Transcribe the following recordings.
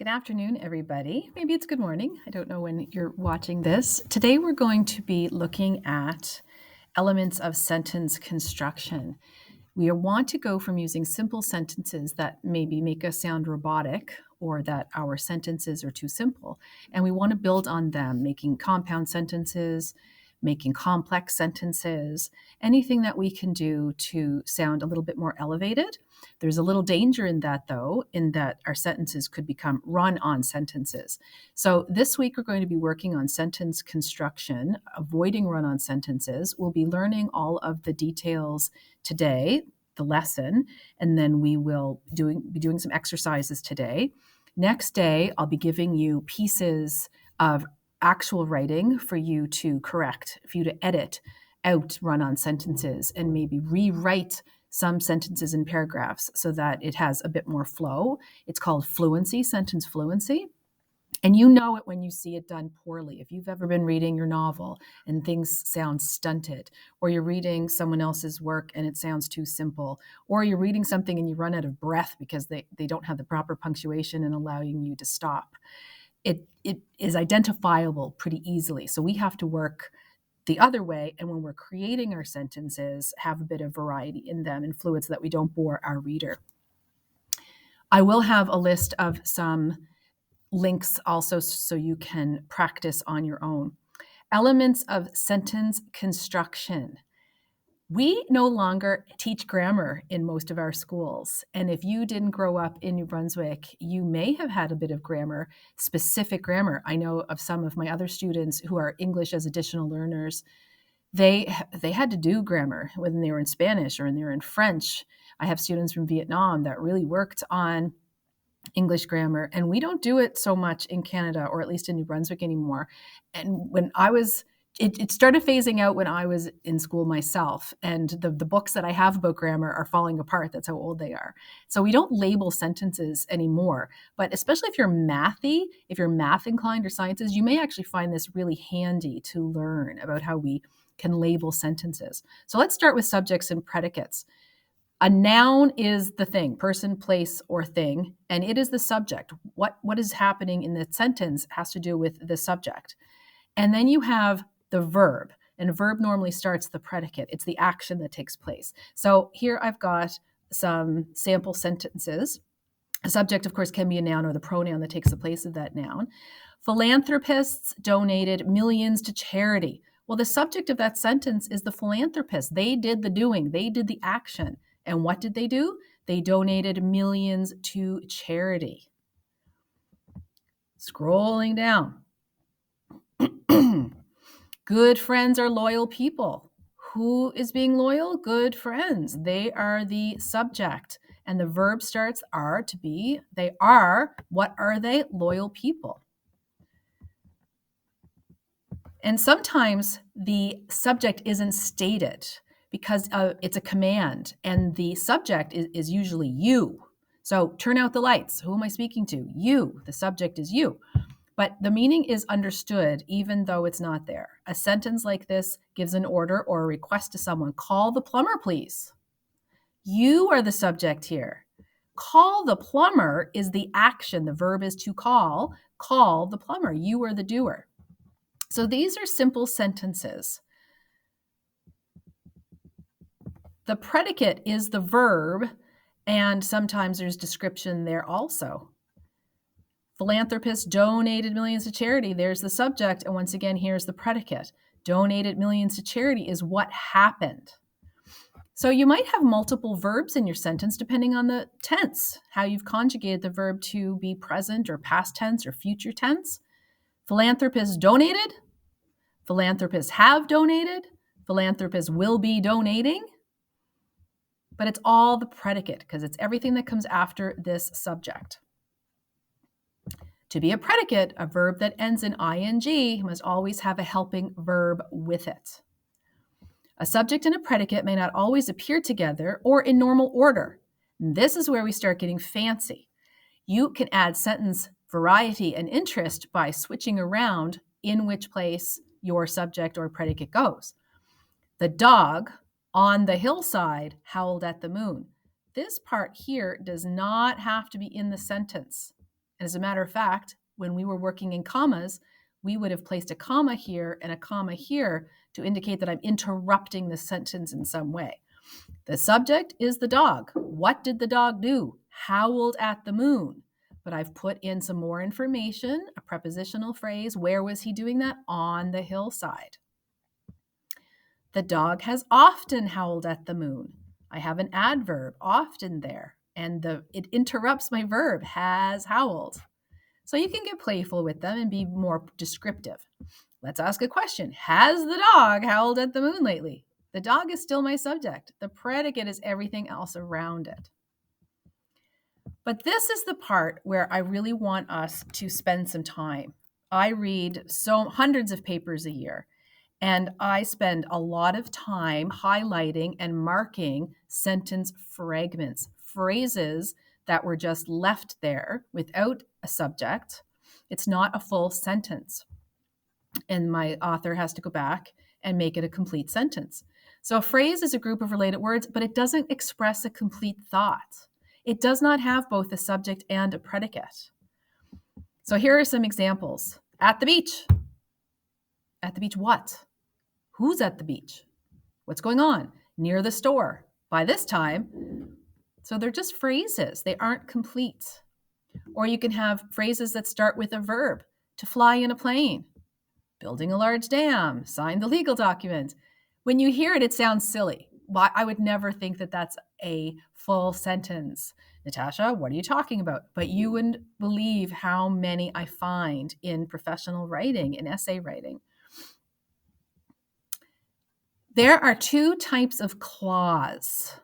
Good afternoon, everybody. Maybe it's good morning. I don't know when you're watching this. Today, we're going to be looking at elements of sentence construction. We want to go from using simple sentences that maybe make us sound robotic or that our sentences are too simple, and we want to build on them, making compound sentences, making complex sentences, anything that we can do to sound a little bit more elevated. There's a little danger in that, though, in that our sentences could become run-on sentences. So this week, we're going to be working on sentence construction, avoiding run-on sentences. We'll be learning all of the details today, the lesson, and then we will be doing some exercises today. Next day, I'll be giving you pieces of actual writing for you to correct, for you to edit out run-on sentences and maybe rewrite some sentences and paragraphs so that it has a bit more flow. It's called fluency, sentence fluency. And you know it when you see it done poorly. If you've ever been reading your novel and things sound stunted, or you're reading someone else's work and it sounds too simple, or you're reading something and you run out of breath because they don't have the proper punctuation and allowing you to stop. It is identifiable pretty easily. So we have to work the other way. And when we're creating our sentences, have a bit of variety in them and fluid so that we don't bore our reader. I will have a list of some links also so you can practice on your own. Elements of sentence construction. We no longer teach grammar in most of our schools. And if you didn't grow up in New Brunswick, you may have had a bit of grammar, specific grammar. I know of some of my other students who are English as additional learners. They had to do grammar when they were in Spanish or when they were in French. I have students from Vietnam that really worked on English grammar, and we don't do it so much in Canada, or at least in New Brunswick anymore. And when I was it started phasing out when I was in school myself, and the books that I have about grammar are falling apart. That's how old they are. So we don't label sentences anymore. But especially if you're mathy, if you're math inclined or sciences, you may actually find this really handy to learn about how we can label sentences. So let's start with subjects and predicates. A noun is the thing, person, place, or thing, and it is the subject. What is happening in the sentence has to do with the subject. And then you have the verb, and a verb normally starts the predicate. It's the action that takes place. So here I've got some sample sentences. A subject, of course, can be a noun or the pronoun that takes the place of that noun. Philanthropists donated millions to charity. Well, the subject of that sentence is the philanthropist. They did the doing, they did the action. And what did they do? They donated millions to charity. Scrolling down. Good friends are loyal people. Who is being loyal? Good friends. They are the subject. And the verb starts are to be. They are. What are they? Loyal people. And sometimes the subject isn't stated because it's a command, and the subject is usually you. So turn out the lights. Who am I speaking to? You. The subject is you. But the meaning is understood even though it's not there. A sentence like this gives an order or a request to someone. Call the plumber, please. You are the subject here. Call the plumber is the action. The verb is to call. Call the plumber. You are the doer. So these are simple sentences. The predicate is the verb, and sometimes there's description there also. Philanthropists donated millions to charity. There's the subject, and once again, here's the predicate. Donated millions to charity is what happened. So you might have multiple verbs in your sentence depending on the tense, how you've conjugated the verb to be present or past tense or future tense. Philanthropists donated. Philanthropists have donated. Philanthropists will be donating. But it's all the predicate because it's everything that comes after this subject. To be a predicate, a verb that ends in ing must always have a helping verb with it. A subject and a predicate may not always appear together or in normal order. This is where we start getting fancy. You can add sentence variety and interest by switching around in which place your subject or predicate goes. The dog on the hillside howled at the moon. This part here does not have to be in the sentence. And as a matter of fact, when we were working in commas, we would have placed a comma here and a comma here to indicate that I'm interrupting the sentence in some way. The subject is the dog. What did the dog do? Howled at the moon. But I've put in some more information, a prepositional phrase. Where was he doing that? On the hillside. The dog has often howled at the moon. I have an adverb, often, there, and it interrupts my verb, has howled. So you can get playful with them and be more descriptive. Let's ask a question. Has the dog howled at the moon lately? The dog is still my subject. The predicate is everything else around it. But this is the part where I really want us to spend some time. I read hundreds of papers a year, and I spend a lot of time highlighting and marking sentence fragments, phrases that were just left there without a subject. It's not a full sentence. And my author has to go back and make it a complete sentence. So a phrase is a group of related words, but it doesn't express a complete thought. It does not have both a subject and a predicate. So here are some examples. At the beach. At the beach what? Who's at the beach? What's going on? Near the store. By this time. So they're just phrases. They aren't complete. Or you can have phrases that start with a verb. To fly in a plane. Building a large dam. Sign the legal document. When you hear it, it sounds silly. I would never think that that's a full sentence. Natasha, what are you talking about? But you wouldn't believe how many I find in professional writing, in essay writing. There are two types of clause,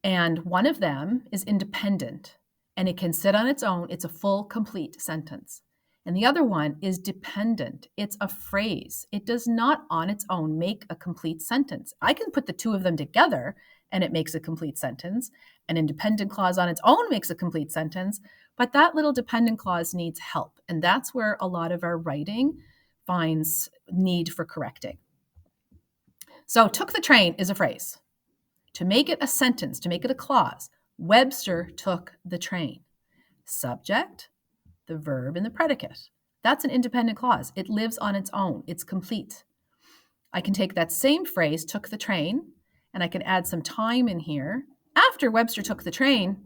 and one of them is independent, and it can sit on its own. It's a full, complete sentence. And the other one is dependent. It's a phrase. It does not on its own make a complete sentence. I can put the two of them together and it makes a complete sentence. An independent clause on its own makes a complete sentence, but that little dependent clause needs help. And that's where a lot of our writing finds need for correcting. So took the train is a phrase. To make it a sentence, to make it a clause, Webster took the train. Subject, the verb, and the predicate. That's an independent clause. It lives on its own. It's complete. I can take that same phrase, took the train, and I can add some time in here. After Webster took the train,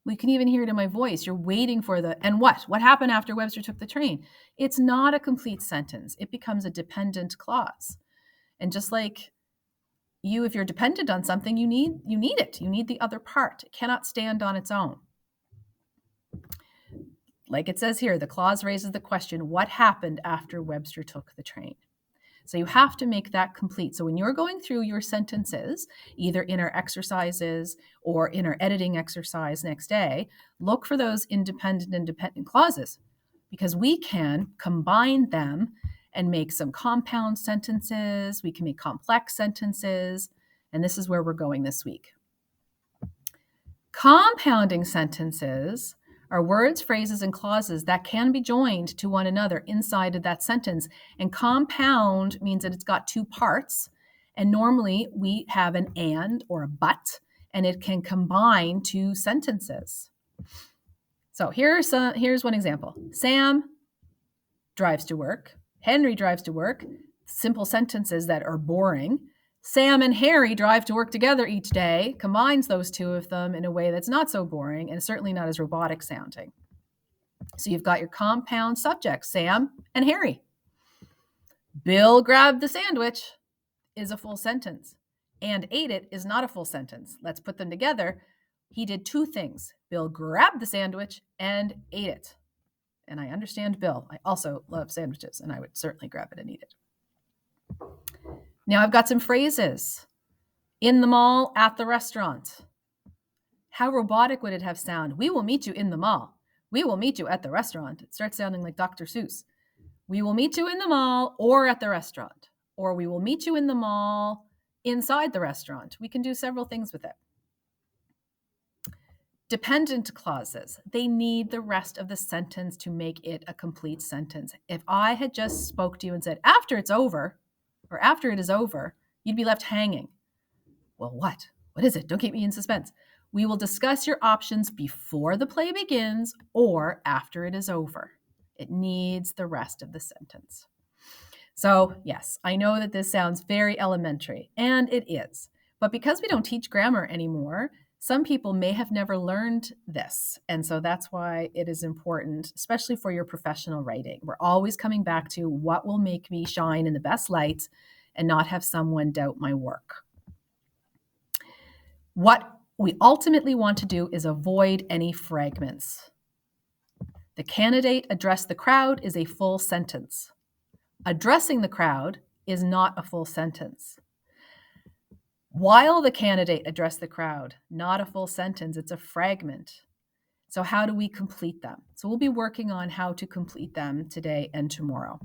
we can even hear it in my voice. You're waiting for the, and what? What happened after Webster took the train? It's not a complete sentence. It becomes a dependent clause. And just like you, if you're dependent on something, you need it. You need the other part. It cannot stand on its own. Like it says here, the clause raises the question, what happened after Webster took the train? So you have to make that complete. So when you're going through your sentences, either in our exercises or in our editing exercise next day, look for those independent and dependent clauses, because we can combine them and make some compound sentences. We can make complex sentences. And this is where we're going this week. Compounding sentences are words, phrases, and clauses that can be joined to one another inside of that sentence. And compound means that it's got two parts. And normally we have an and or a but, and it can combine two sentences. So here's one example. Sam drives to work. Henry drives to work. Simple sentences that are boring. Sam and Harry drive to work together each day, combines those two of them in a way that's not so boring and certainly not as robotic sounding. So you've got your compound subjects, Sam and Harry. Bill grabbed the sandwich is a full sentence. And ate it is not a full sentence. Let's put them together. He did two things. Bill grabbed the sandwich and ate it. And I understand Bill. I also love sandwiches, and I would certainly grab it and eat it. Now I've got some phrases. In the mall, at the restaurant. How robotic would it have sound? We will meet you in the mall. We will meet you at the restaurant. It starts sounding like Dr. Seuss. We will meet you in the mall or at the restaurant. Or we will meet you in the mall inside the restaurant. We can do several things with it. Dependent clauses. They need the rest of the sentence to make it a complete sentence. If I had just spoke to you and said, after it's over, or after it is over, you'd be left hanging. Well, what? What is it? Don't keep me in suspense. We will discuss your options before the play begins or after it is over. It needs the rest of the sentence. So, yes, I know that this sounds very elementary, and it is. But because we don't teach grammar anymore, some people may have never learned this. And so that's why it is important, especially for your professional writing. We're always coming back to what will make me shine in the best light and not have someone doubt my work. What we ultimately want to do is avoid any fragments. The candidate addressed the crowd is a full sentence. Addressing the crowd is not a full sentence. While the candidate addressed the crowd, not a full sentence, it's a fragment. So how do we complete them? So we'll be working on how to complete them today and tomorrow.